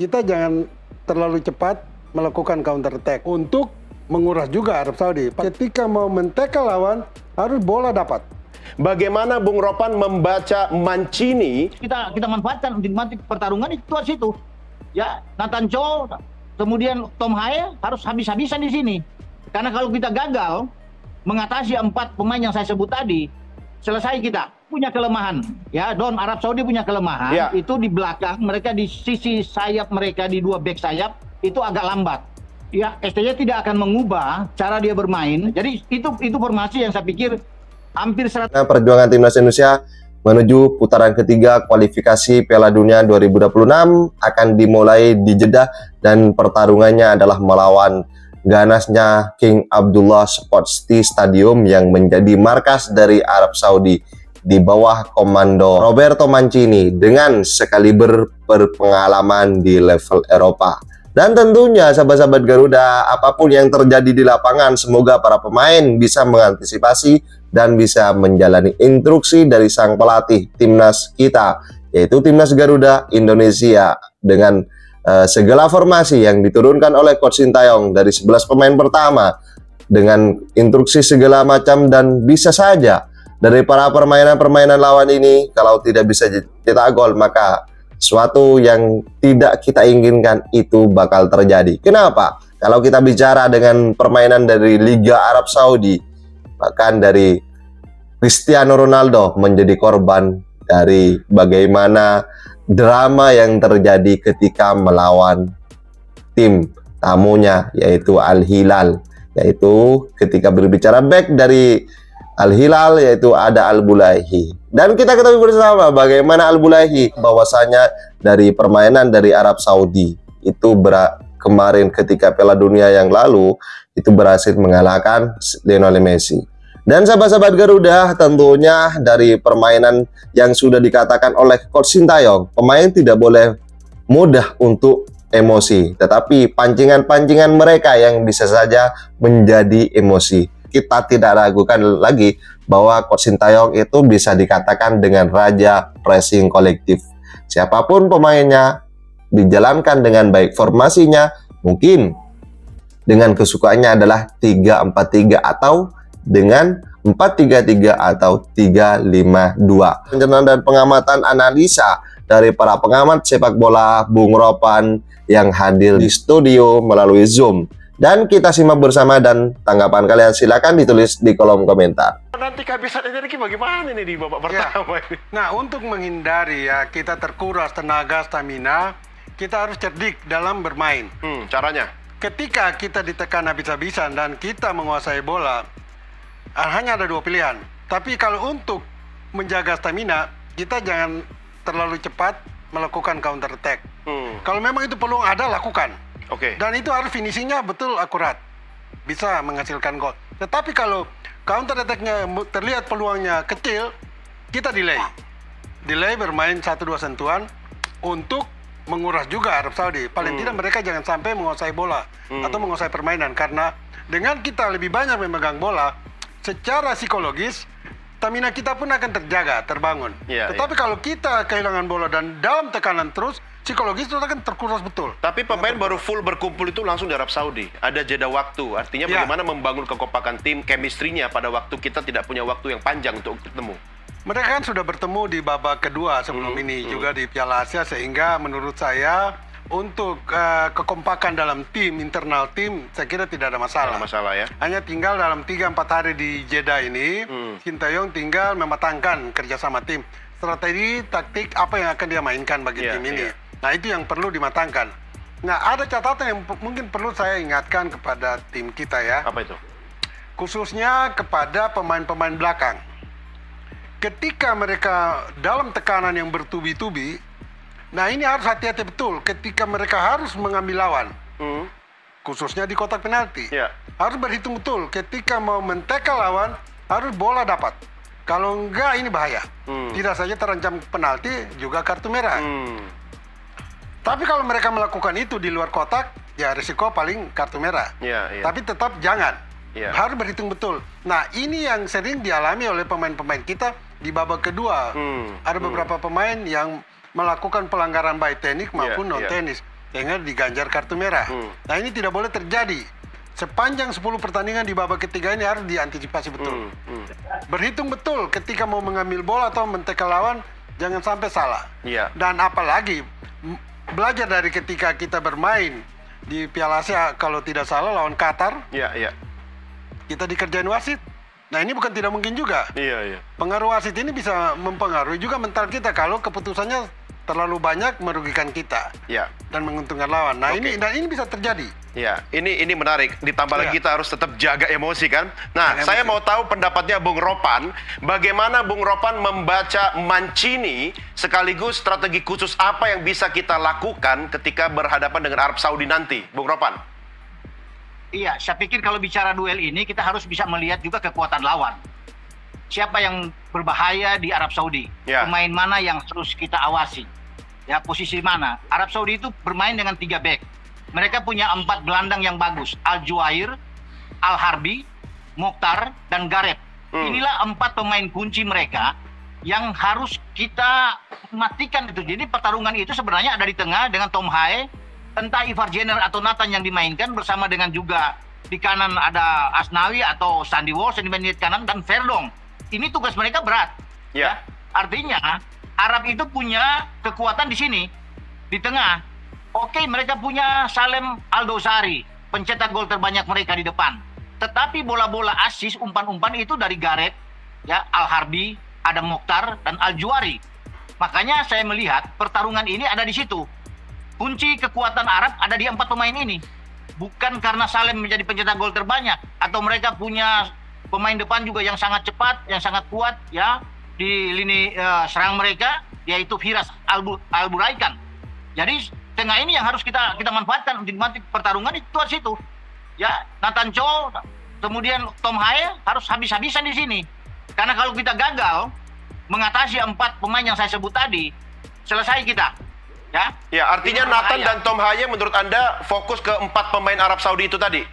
kita jangan terlalu cepat melakukan counter attack untuk menguras juga Arab Saudi. Ketika mau men-tackle lawan, harus bola dapat. Bagaimana Bung Ropan membaca Mancini? Kita manfaatkan di pertarungan itu situ. Ya, Nathan Cho, kemudian Tom Haye harus habis-habisan di sini. Karena kalau kita gagal mengatasi 4 pemain yang saya sebut tadi, selesai kita. Punya kelemahan, ya. Arab Saudi punya kelemahan, ya. Itu di belakang mereka, di sisi sayap mereka, di 2 back sayap itu agak lambat. Ya, STY tidak akan mengubah cara dia bermain. Jadi itu formasi yang saya pikir hampir 100. Perjuangan timnas Indonesia menuju putaran ketiga kualifikasi Piala Dunia 2026 akan dimulai di Jeddah dan pertarungannya adalah melawan ganasnya King Abdullah Sports Stadium yang menjadi markas dari Arab Saudi di bawah komando Roberto Mancini dengan sekaliber berpengalaman di level Eropa. Dan tentunya sahabat-sahabat Garuda, apapun yang terjadi di lapangan, semoga para pemain bisa mengantisipasi dan bisa menjalani instruksi dari sang pelatih timnas kita, yaitu timnas Garuda Indonesia, dengan segala formasi yang diturunkan oleh Coach Sintayong dari 11 pemain pertama, dengan instruksi segala macam, dan bisa saja dari para permainan lawan ini kalau tidak bisa cetak gol, maka suatu yang tidak kita inginkan itu bakal terjadi. Kenapa? Kalau kita bicara dengan permainan dari Liga Arab Saudi, bahkan dari Cristiano Ronaldo menjadi korban dari bagaimana drama yang terjadi ketika melawan tim tamunya, yaitu Al Hilal. Yaitu ketika berbicara back dari Al Hilal, yaitu ada Al Bulaihi. Dan kita ketahui bersama bagaimana Al Bulaihi, bahwasanya dari permainan dari Arab Saudi itu kemarin ketika Piala Dunia yang lalu itu berhasil mengalahkan Lionel Messi. Dan sahabat-sahabat Garuda, tentunya dari permainan yang sudah dikatakan oleh Coach Sintayong, pemain tidak boleh mudah untuk emosi, tetapi pancingan-pancingan mereka yang bisa saja menjadi emosi. Kita tidak ragukan lagi bahwa Coach Sintayong itu bisa dikatakan dengan raja pressing kolektif. Siapapun pemainnya, dijalankan dengan baik formasinya, mungkin dengan kesukaannya adalah 3-4-3 atau dengan 4-3-3 atau 3-5-2. Pencernaan dan pengamatan analisa dari para pengamat sepak bola Bung Ropan yang hadir di studio melalui Zoom. Dan kita simak bersama, dan tanggapan kalian silakan ditulis di kolom komentar. Nanti kehabisan energi bagaimana nih di babak pertama ini? Nah, untuk menghindari ya kita terkuras tenaga, stamina, kita harus cerdik dalam bermain. Caranya? Ketika kita ditekan habis-habisan dan kita menguasai bola, hanya ada 2 pilihan. Tapi kalau untuk menjaga stamina, kita jangan terlalu cepat melakukan counter attack. Kalau memang itu peluang ada, lakukan. Dan itu harus finishingnya betul akurat, bisa menghasilkan gol. Tetapi kalau counter attack-nya terlihat peluangnya kecil, kita delay bermain 1-2 sentuhan untuk menguras juga Arab Saudi. Paling tidak mereka jangan sampai menguasai bola atau menguasai permainan, karena dengan kita lebih banyak memegang bola, secara psikologis stamina kita pun akan terjaga, terbangun. Tetapi kalau kita kehilangan bola dan dalam tekanan terus, psikologis itu akan terkuras betul. Tapi pemain baru full berkumpul itu langsung di Arab Saudi. Ada jeda waktu. Artinya bagaimana membangun kekompakan tim, chemistry-nya pada waktu kita tidak punya waktu yang panjang untuk bertemu. Mereka kan sudah bertemu di babak kedua sebelum ini juga di Piala Asia, sehingga menurut saya untuk kekompakan dalam tim, internal tim, saya kira tidak ada masalah. Tidak ada masalah ya. Hanya tinggal dalam 3-4 hari di Jeddah ini, Sintayong tinggal mematangkan kerjasama tim. Strategi, taktik, apa yang akan dia mainkan bagi tim ini. Nah, itu yang perlu dimatangkan. Nah, ada catatan yang mungkin perlu saya ingatkan kepada tim kita ya. Apa itu? Khususnya kepada pemain-pemain belakang. Ketika mereka dalam tekanan yang bertubi-tubi, nah ini harus hati-hati betul ketika mereka harus mengambil lawan. Khususnya di kotak penalti. Harus berhitung betul ketika mau men-tackle lawan, harus bola dapat. Kalau enggak, ini bahaya. Tidak saja terancam penalti, juga kartu merah. Tapi kalau mereka melakukan itu di luar kotak, ya risiko paling kartu merah. Tapi tetap jangan. Harus berhitung betul. Nah, ini yang sering dialami oleh pemain-pemain kita di babak kedua. Ada beberapa pemain yang melakukan pelanggaran baik teknik maupun non-teknis. sehingga diganjar kartu merah. Nah ini tidak boleh terjadi. Sepanjang 10 pertandingan di babak ketiga ini harus diantisipasi betul. Berhitung betul ketika mau mengambil bola atau mentekel lawan, jangan sampai salah. Iya. Dan apalagi belajar dari ketika kita bermain di Piala Asia, kalau tidak salah lawan Qatar, Iya. kita dikerjain wasit. Nah ini bukan tidak mungkin juga. Iya. Pengaruh wasit ini bisa mempengaruhi juga mental kita kalau keputusannya terlalu banyak merugikan kita Iya. dan menguntungkan lawan. Nah Oke. ini bisa terjadi. Ya, ini menarik. Ditambah lagi Iya. kita harus tetap jaga emosi kan. Nah, Jaga saya emosi. mau tahu pendapatnya Bung Ropan. Bagaimana Bung Ropan membaca Mancini sekaligus strategi khusus apa yang bisa kita lakukan ketika berhadapan dengan Arab Saudi nanti, Bung Ropan? Iya, saya pikir kalau bicara duel ini kita harus bisa melihat juga kekuatan lawan. Siapa yang berbahaya di Arab Saudi? Ya. Pemain mana yang harus kita awasi? Ya, posisi mana? Arab Saudi itu bermain dengan 3 back. Mereka punya 4 gelandang yang bagus. Al-Juwair, Al-Harbi, Mokhtar, dan Gareth. Inilah 4 pemain kunci mereka yang harus kita matikan itu. Jadi pertarungan itu sebenarnya ada di tengah dengan Tom Hae, entah Ivar Jenner atau Nathan yang dimainkan bersama dengan juga di kanan ada Asnawi atau Sandy Walsh yang dimainkan di kanan dan Verdong. Ini tugas mereka berat. Ya. Artinya Arab itu punya kekuatan di sini di tengah. Oke, mereka punya Salem Aldosari, pencetak gol terbanyak mereka di depan. Tetapi bola-bola asis, umpan-umpan itu dari Gareth, ya, Al-Harbi, Adam Mokhtar, dan Al-Juwari. Makanya saya melihat pertarungan ini ada di situ. Kunci kekuatan Arab ada di 4 pemain ini. Bukan karena Salem menjadi pencetak gol terbanyak, atau mereka punya pemain depan juga yang sangat cepat, yang sangat kuat, ya, di lini serang mereka, yaitu Firas Al-Buraikan. Jadi tengah ini yang harus kita manfaatkan untuk menikmati pertarungan itu situ. Ya, Nathan Cho, kemudian Tom Hae harus habis-habisan di sini. Karena kalau kita gagal mengatasi 4 pemain yang saya sebut tadi, selesai kita. Ya. Ya, artinya Ini Nathan berbahaya. dan Tom Haye menurut Anda fokus ke 4 pemain Arab Saudi itu tadi?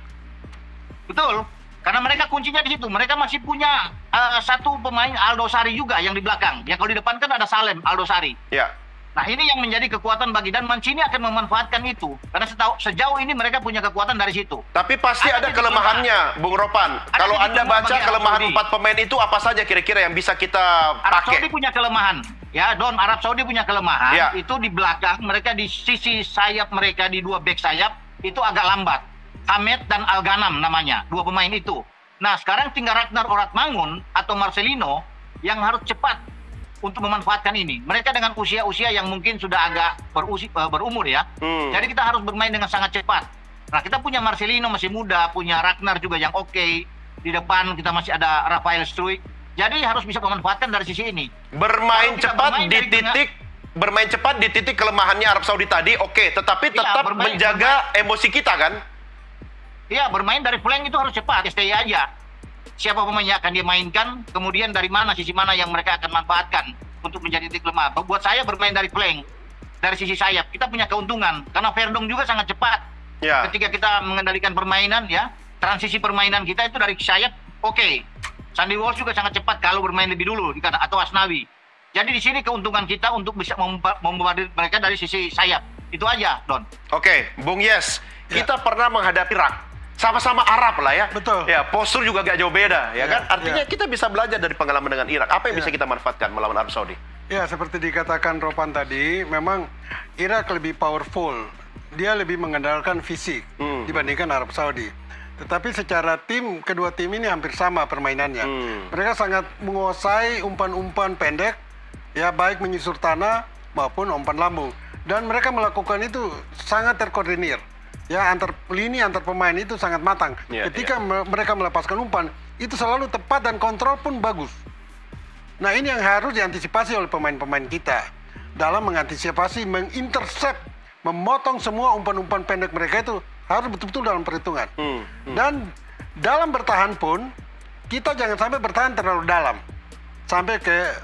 Betul. Karena mereka kuncinya di situ. Mereka masih punya 1 pemain Aldosari juga yang di belakang. Yang kalau di depan kan ada Salem Aldosari. Ya. Nah, ini yang menjadi kekuatan bagi, dan Mancini akan memanfaatkan itu. Karena sejauh ini mereka punya kekuatan dari situ. Tapi pasti ada titik kelemahannya, Bung Ropan. Ada Kalau titik Anda lemah baca bagi Arab kelemahan Saudi. 4 pemain itu apa saja kira-kira yang bisa kita Arab Saudi pakai? punya kelemahan. Ya, Don, Arab Saudi punya kelemahan. Ya. Itu di belakang, mereka di sisi sayap mereka, di 2 back sayap, itu agak lambat. Hamed dan Al-Ghanam namanya, 2 pemain itu. Nah, sekarang tinggal Ragnar Oratmangun atau Marcelino yang harus cepat untuk memanfaatkan ini. Mereka dengan usia-usia yang mungkin sudah agak berumur ya. Jadi kita harus bermain dengan sangat cepat. Nah, kita punya Marcelino masih muda, punya Ragnar juga yang oke. Di depan kita masih ada Rafael Struijk. Jadi harus bisa memanfaatkan dari sisi ini. Bermain Kalau kita cepat bermain di dari tengah- titik bermain cepat di titik kelemahannya Arab Saudi tadi, oke, tetapi Iya, tetap bermain- menjaga emosi kita kan? Iya, bermain dari flank itu harus cepat, stay aja. Siapa pemain yang akan dia mainkan, kemudian dari mana, sisi mana yang mereka akan manfaatkan untuk menjadi titik lemah. Buat saya bermain dari flank, dari sisi sayap, kita punya keuntungan. Karena Verdong juga sangat cepat. Ya. Ketika kita mengendalikan permainan, ya, transisi permainan kita itu dari sayap, oke. Sandy Walsh juga sangat cepat kalau bermain lebih dulu, atau Asnawi. Jadi di sini keuntungan kita untuk bisa membombardir mereka dari sisi sayap. Itu aja, Don. Oke, Bung Yes, Ya. kita pernah menghadapi Irak. Sama-sama Arab lah ya. Betul. Ya, postur juga gak jauh beda, ya Ya, kan? Artinya ya. kita bisa belajar dari pengalaman dengan Irak. Apa yang Ya. bisa kita manfaatkan melawan Arab Saudi? Ya, seperti dikatakan Ropan tadi, memang Irak lebih powerful. Dia lebih mengandalkan fisik dibandingkan Arab Saudi. Tetapi secara tim, kedua tim ini hampir sama permainannya. Mereka sangat menguasai umpan-umpan pendek, ya, baik menyusur tanah maupun umpan lambung. Dan mereka melakukan itu sangat terkoordinir. Ya, antar pemain itu sangat matang. Ya, Ketika mereka melepaskan umpan, itu selalu tepat dan kontrol pun bagus. Nah, ini yang harus diantisipasi oleh pemain-pemain kita dalam mengantisipasi, mengintercept, memotong semua umpan-umpan pendek mereka itu harus betul-betul dalam perhitungan. Dan dalam bertahan pun kita jangan sampai bertahan terlalu dalam, sampai ke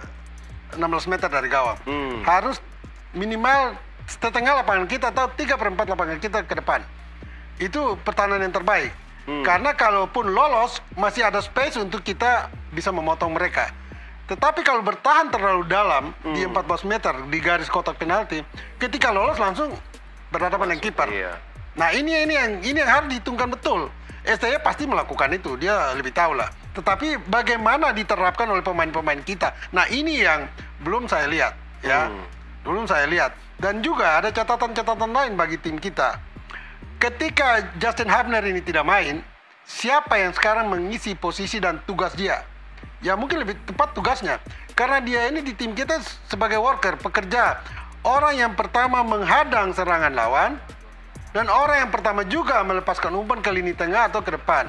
16 meter dari gawang. Harus minimal setengah lapangan kita atau 3/4 lapangan kita ke depan. Itu pertahanan yang terbaik. Karena kalaupun lolos, masih ada space untuk kita bisa memotong mereka. Tetapi kalau bertahan terlalu dalam di 14 meter di garis kotak penalti, ketika lolos langsung berhadapan dengan kiper. Iya. Nah ini yang harus dihitungkan betul. STY pasti melakukan itu, dia lebih tahu lah. Tetapi bagaimana diterapkan oleh pemain-pemain kita? Nah ini yang belum saya lihat, ya. Belum saya lihat. Dan juga ada catatan-catatan lain bagi tim kita. Ketika Justin Hubner ini tidak main, siapa yang sekarang mengisi posisi dan tugas dia? Ya mungkin lebih tepat tugasnya. Karena dia ini di tim kita sebagai worker, pekerja. Orang yang pertama menghadang serangan lawan, dan orang yang pertama juga melepaskan umpan ke lini tengah atau ke depan.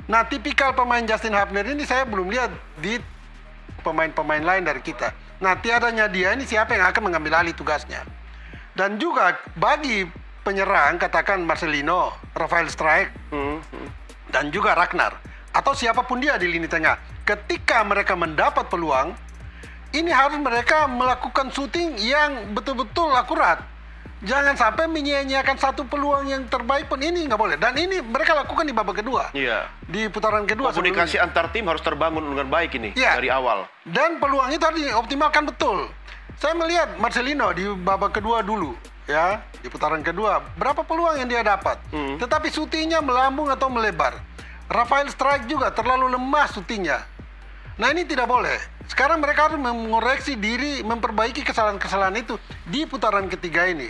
Nah, tipikal pemain Justin Hubner ini saya belum lihat di pemain-pemain lain dari kita. Nah, tiadanya dia ini siapa yang akan mengambil alih tugasnya. Dan juga bagi penyerang, katakan Marcelino, Rafael Struijk, dan juga Ragnar, atau siapapun dia di lini tengah. Ketika mereka mendapat peluang, ini harus mereka melakukan syuting yang betul-betul akurat. Jangan sampai menyia-nyiakan satu peluang yang terbaik pun, ini nggak boleh. Dan ini mereka lakukan di babak kedua. Iya. Di putaran kedua. Komunikasi antar tim harus terbangun dengan baik ini dari awal. Dan peluang itu harus dioptimalkan betul. Saya melihat Marcelino di babak kedua dulu, ya, di putaran kedua, berapa peluang yang dia dapat. Tetapi syutingnya melambung atau melebar. Rafael Struijk juga terlalu lemah syutingnya. Nah ini tidak boleh. Sekarang mereka harus mengoreksi diri, memperbaiki kesalahan-kesalahan itu di putaran ketiga ini.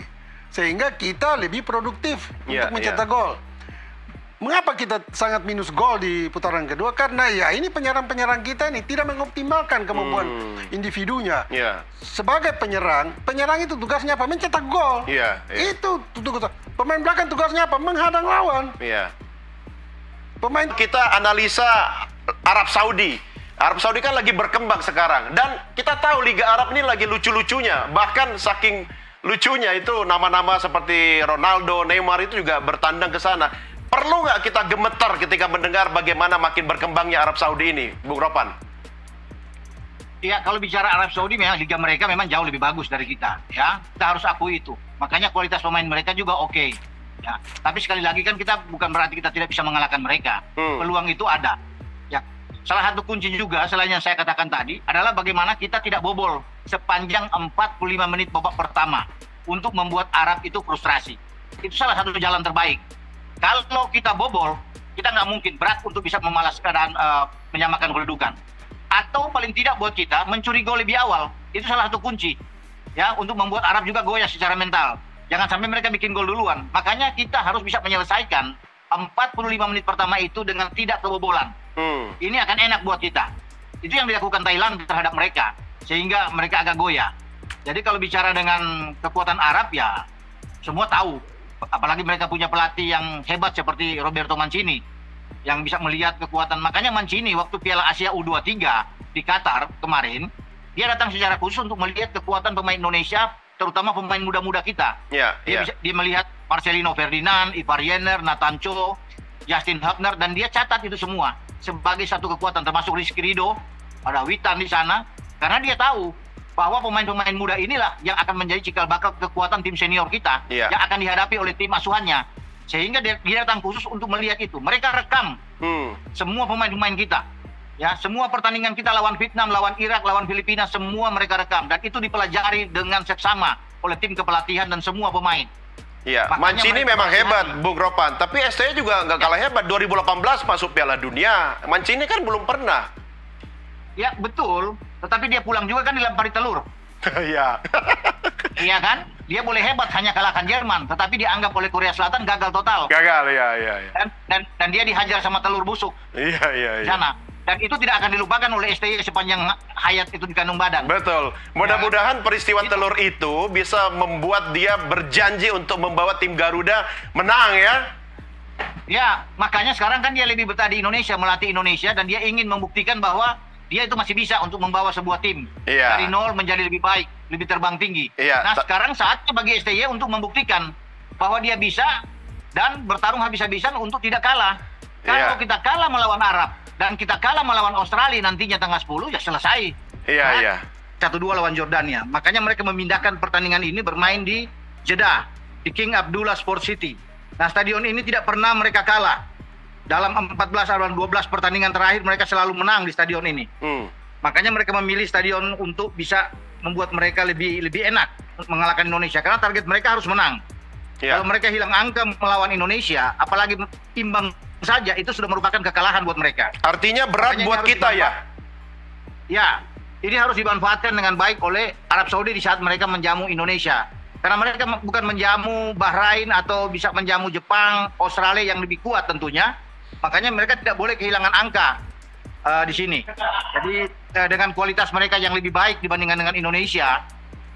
Sehingga kita lebih produktif untuk mencetak gol. Mengapa kita sangat minus gol di putaran kedua? Karena ya ini penyerang-penyerang kita ini tidak mengoptimalkan kemampuan individunya. Sebagai penyerang itu tugasnya apa? Mencetak gol. Itu tugas. Pemain belakang tugasnya apa? Menghadang lawan. Pemain kita analisa Arab Saudi. Arab Saudi kan lagi berkembang sekarang. Dan kita tahu Liga Arab ini lagi lucu-lucunya. Bahkan saking lucunya itu nama-nama seperti Ronaldo, Neymar itu juga bertandang ke sana. Perlu nggak kita gemetar ketika mendengar bagaimana makin berkembangnya Arab Saudi ini, Bung Ropan? Ya, kalau bicara Arab Saudi, memang liga mereka memang jauh lebih bagus dari kita. Ya, kita harus akui itu. Makanya kualitas pemain mereka juga oke. Ya, tapi sekali lagi kan kita bukan berarti kita tidak bisa mengalahkan mereka. Peluang itu ada. Ya, salah satu kunci juga selain yang saya katakan tadi adalah bagaimana kita tidak bobol sepanjang 45 menit babak pertama untuk membuat Arab itu frustrasi. Itu salah satu jalan terbaik. Kalau kita bobol, kita nggak mungkin berat untuk bisa memalaskan dan menyamakan kedudukan. Atau paling tidak buat kita mencuri gol lebih awal. Itu salah satu kunci. Ya, untuk membuat Arab juga goyah secara mental. Jangan sampai mereka bikin gol duluan. Makanya kita harus bisa menyelesaikan 45 menit pertama itu dengan tidak kebobolan. Ini akan enak buat kita. Itu yang dilakukan Thailand terhadap mereka. Sehingga mereka agak goyah. Jadi kalau bicara dengan kekuatan Arab ya semua tahu. Apalagi mereka punya pelatih yang hebat seperti Roberto Mancini yang bisa melihat kekuatan. Makanya Mancini waktu Piala Asia U23 di Qatar kemarin, dia datang secara khusus untuk melihat kekuatan pemain Indonesia, terutama pemain muda-muda kita. Dia melihat Marcelino Ferdinand, Ivar Jenner, Nathan Cho, Justin Hubner, dan dia catat itu semua sebagai satu kekuatan, termasuk Rizky Ridho, ada Witan di sana, karena dia tahu bahwa pemain-pemain muda inilah yang akan menjadi cikal bakal kekuatan tim senior kita yang akan dihadapi oleh tim asuhannya. Sehingga dia datang khusus untuk melihat itu. Mereka rekam semua pemain-pemain kita. Ya, semua pertandingan kita lawan Vietnam, lawan Irak, lawan Filipina, semua mereka rekam. Dan itu dipelajari dengan seksama oleh tim kepelatihan dan semua pemain. Iya, Mancini memang hebat, Bung Ropan. Tapi STY juga nggak kalah hebat. 2018 masuk Piala Dunia. Mancini kan belum pernah. Ya, betul. Tetapi dia pulang juga kan dilempari telur. Iya. Iya kan? Dia boleh hebat hanya kalahkan Jerman, tetapi dianggap oleh Korea Selatan gagal total. Gagal, iya. Dan dia dihajar sama telur busuk. Iya. Di sana. Dan itu tidak akan dilupakan oleh STY sepanjang hayat itu di kandung badan. Betul. Mudah-mudahan peristiwa telur itu bisa membuat dia berjanji untuk membawa tim Garuda menang ya. Ya, makanya sekarang kan dia lebih betah di Indonesia, melatih Indonesia, dan dia ingin membuktikan bahwa dia itu masih bisa untuk membawa sebuah tim dari nol menjadi lebih baik, lebih terbang tinggi. Nah, sekarang saatnya bagi STY untuk membuktikan bahwa dia bisa dan bertarung habis-habisan untuk tidak kalah. Kalau kita kalah melawan Arab dan kita kalah melawan Australia nantinya tanggal 10, ya selesai. Iya. 1-2 lawan Jordania. Makanya mereka memindahkan pertandingan ini bermain di Jeddah, di King Abdullah Sport City. Nah, stadion ini tidak pernah mereka kalah. Dalam 14 atau 12 pertandingan terakhir mereka selalu menang di stadion ini. Makanya mereka memilih stadion untuk bisa membuat mereka lebih enak mengalahkan Indonesia. Karena target mereka harus menang. Ya. Kalau mereka hilang angka melawan Indonesia, apalagi imbang saja, itu sudah merupakan kekalahan buat mereka. Artinya berat Makanya buat kita ya. Ya, ini harus dimanfaatkan dengan baik oleh Arab Saudi di saat mereka menjamu Indonesia. Karena mereka bukan menjamu Bahrain atau bisa menjamu Jepang, Australia yang lebih kuat tentunya. Makanya mereka tidak boleh kehilangan angka di sini. Jadi dengan kualitas mereka yang lebih baik dibandingkan dengan Indonesia,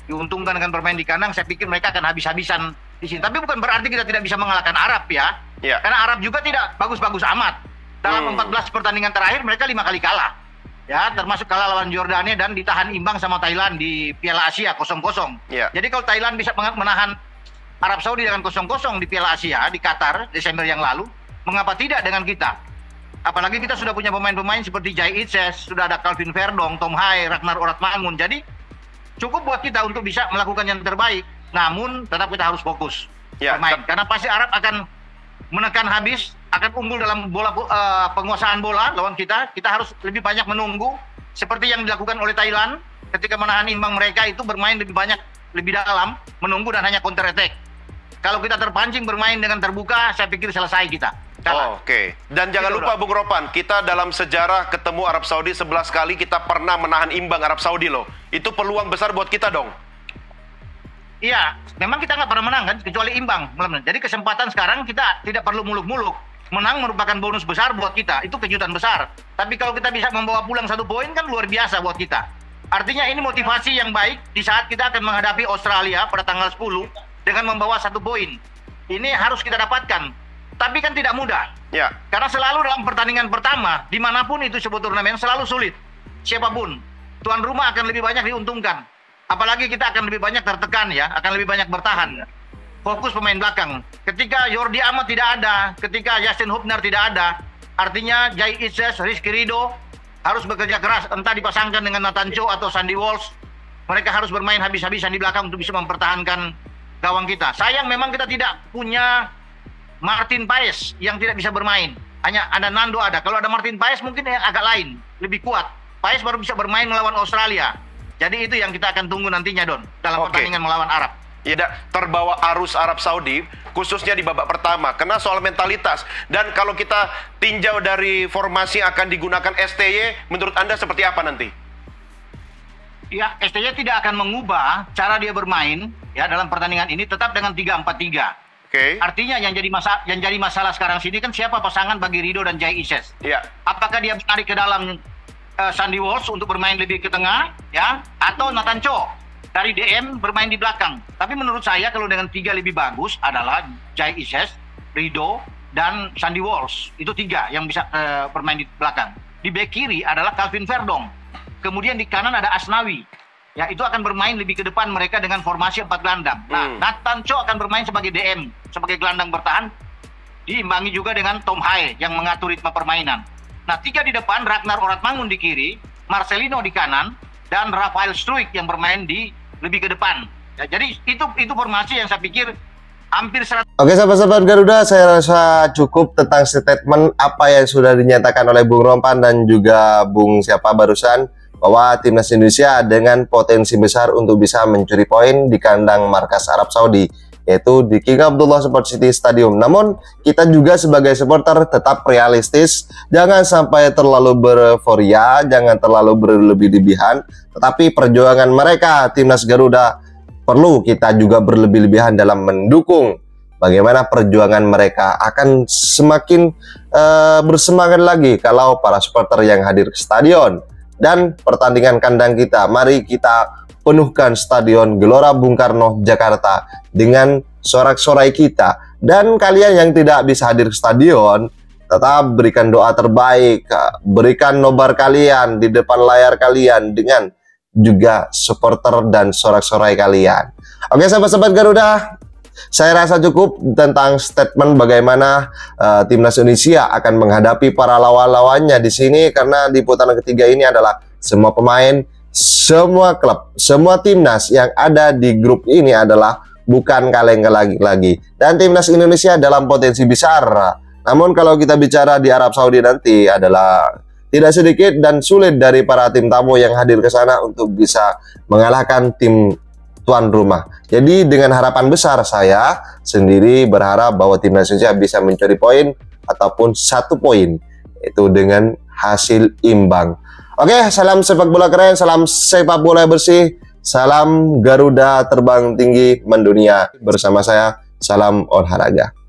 diuntungkan dengan bermain di kandang, saya pikir mereka akan habis-habisan di sini. Tapi bukan berarti kita tidak bisa mengalahkan Arab ya. Ya. Karena Arab juga tidak bagus-bagus amat. Dalam 14 pertandingan terakhir mereka 5 kali kalah. Ya, termasuk kalah lawan Jordania dan ditahan imbang sama Thailand di Piala Asia 0-0. Ya. Jadi kalau Thailand bisa menahan Arab Saudi dengan 0-0 di Piala Asia di Qatar Desember yang lalu, mengapa tidak dengan kita? Apalagi kita sudah punya pemain-pemain seperti Jai Itzes, sudah ada Calvin Verdong, Tom Hai, Ragnar Oratmangun. Jadi cukup buat kita untuk bisa melakukan yang terbaik. Namun tetap kita harus fokus bermain. Karena pasti Arab akan menekan habis, akan unggul dalam penguasaan bola lawan kita. Kita harus lebih banyak menunggu, seperti yang dilakukan oleh Thailand ketika menahan imbang mereka itu bermain lebih banyak, lebih dalam, menunggu dan hanya counter attack. Kalau kita terpancing bermain dengan terbuka, saya pikir selesai kita. Oke. Dan jangan lupa Bung Ropan, kita dalam sejarah ketemu Arab Saudi 11 kali kita pernah menahan imbang Arab Saudi loh. Itu peluang besar buat kita dong. Iya, memang kita nggak pernah menang kan, kecuali imbang. Jadi kesempatan sekarang kita tidak perlu muluk-muluk. Menang merupakan bonus besar buat kita, itu kejutan besar. Tapi kalau kita bisa membawa pulang 1 poin kan luar biasa buat kita. Artinya ini motivasi yang baik di saat kita akan menghadapi Australia pada tanggal 10 dengan membawa 1 poin. Ini harus kita dapatkan. Tapi kan tidak mudah. Ya. Karena selalu dalam pertandingan pertama, dimanapun itu sebuah turnamen, selalu sulit. Siapapun, tuan rumah akan lebih banyak diuntungkan. Apalagi kita akan lebih banyak tertekan ya, akan lebih banyak bertahan. Fokus pemain belakang. Ketika Jordi Amat tidak ada, ketika Justin Hubner tidak ada, artinya Jai Itzes, Rizky Ridho harus bekerja keras, entah dipasangkan dengan Nathan Cho atau Sandy Walsh. Mereka harus bermain habis-habisan di belakang untuk bisa mempertahankan gawang kita. Sayang memang kita tidak punya Martin Paes yang tidak bisa bermain. Hanya ada Nando ada. Kalau ada Martin Paes mungkin yang agak lain, lebih kuat. Paes baru bisa bermain melawan Australia. Jadi itu yang kita akan tunggu nantinya, Don, dalam pertandingan melawan Arab. Ya, terbawa arus Arab Saudi, khususnya di babak pertama. Karena soal mentalitas. Dan kalau kita tinjau dari formasi yang akan digunakan STY, menurut Anda seperti apa nanti? Ya, STY tidak akan mengubah cara dia bermain ya dalam pertandingan ini, tetap dengan 3-4-3. Artinya yang jadi masalah sekarang sini kan siapa pasangan bagi Ridho dan Jai Itzes. Ya. Apakah dia menarik ke dalam Sandy Walsh untuk bermain lebih ke tengah, ya, atau Nathan Cho dari DM bermain di belakang. Tapi menurut saya kalau dengan 3 lebih bagus adalah Jai Itzes, Ridho, dan Sandy Walsh. Itu 3 yang bisa bermain di belakang. Di bek kiri adalah Calvin Verdong. Kemudian di kanan ada Asnawi. Ya, itu akan bermain lebih ke depan mereka dengan formasi 4 gelandang. Nah, Nathan Cho akan bermain sebagai DM, sebagai gelandang bertahan, diimbangi juga dengan Tom Hai yang mengatur ritme permainan. Nah, 3 di depan, Ragnar Oratmangun di kiri, Marcelino di kanan, dan Rafael Struijk yang bermain di lebih ke depan. Ya, jadi itu formasi yang saya pikir hampir 100. Oke, sahabat-sahabat Garuda, saya rasa cukup tentang statement apa yang sudah dinyatakan oleh Bung Rompan dan juga Bung siapa barusan, bahwa timnas Indonesia dengan potensi besar untuk bisa mencuri poin di kandang markas Arab Saudi, yaitu di King Abdullah Sport City Stadium. Namun kita juga sebagai supporter tetap realistis, jangan sampai terlalu bereuforia, jangan terlalu berlebih-lebihan, tetapi perjuangan mereka timnas Garuda perlu kita juga berlebih-lebihan dalam mendukung. Bagaimana perjuangan mereka akan semakin bersemangat lagi kalau para supporter yang hadir ke stadion. Dan pertandingan kandang kita, mari kita penuhkan Stadion Gelora Bung Karno, Jakarta dengan sorak-sorai kita. Dan kalian yang tidak bisa hadir ke stadion, tetap berikan doa terbaik, berikan nobar kalian di depan layar kalian dengan juga supporter dan sorak-sorai kalian. Oke, sahabat-sahabat Garuda, saya rasa cukup tentang statement bagaimana timnas Indonesia akan menghadapi para lawan-lawannya di sini, karena di putaran ketiga ini adalah semua pemain, semua klub, semua timnas yang ada di grup ini adalah bukan kaleng lagi. Dan timnas Indonesia dalam potensi besar. Namun kalau kita bicara di Arab Saudi nanti adalah tidak sedikit dan sulit dari para tim tamu yang hadir ke sana untuk bisa mengalahkan tim tuan rumah. Jadi dengan harapan besar, saya sendiri berharap bahwa timnas Indonesia bisa mencuri poin ataupun 1 poin, itu dengan hasil imbang. Oke, salam sepak bola keren, salam sepak bola bersih, salam Garuda terbang tinggi mendunia. Bersama saya, salam olahraga.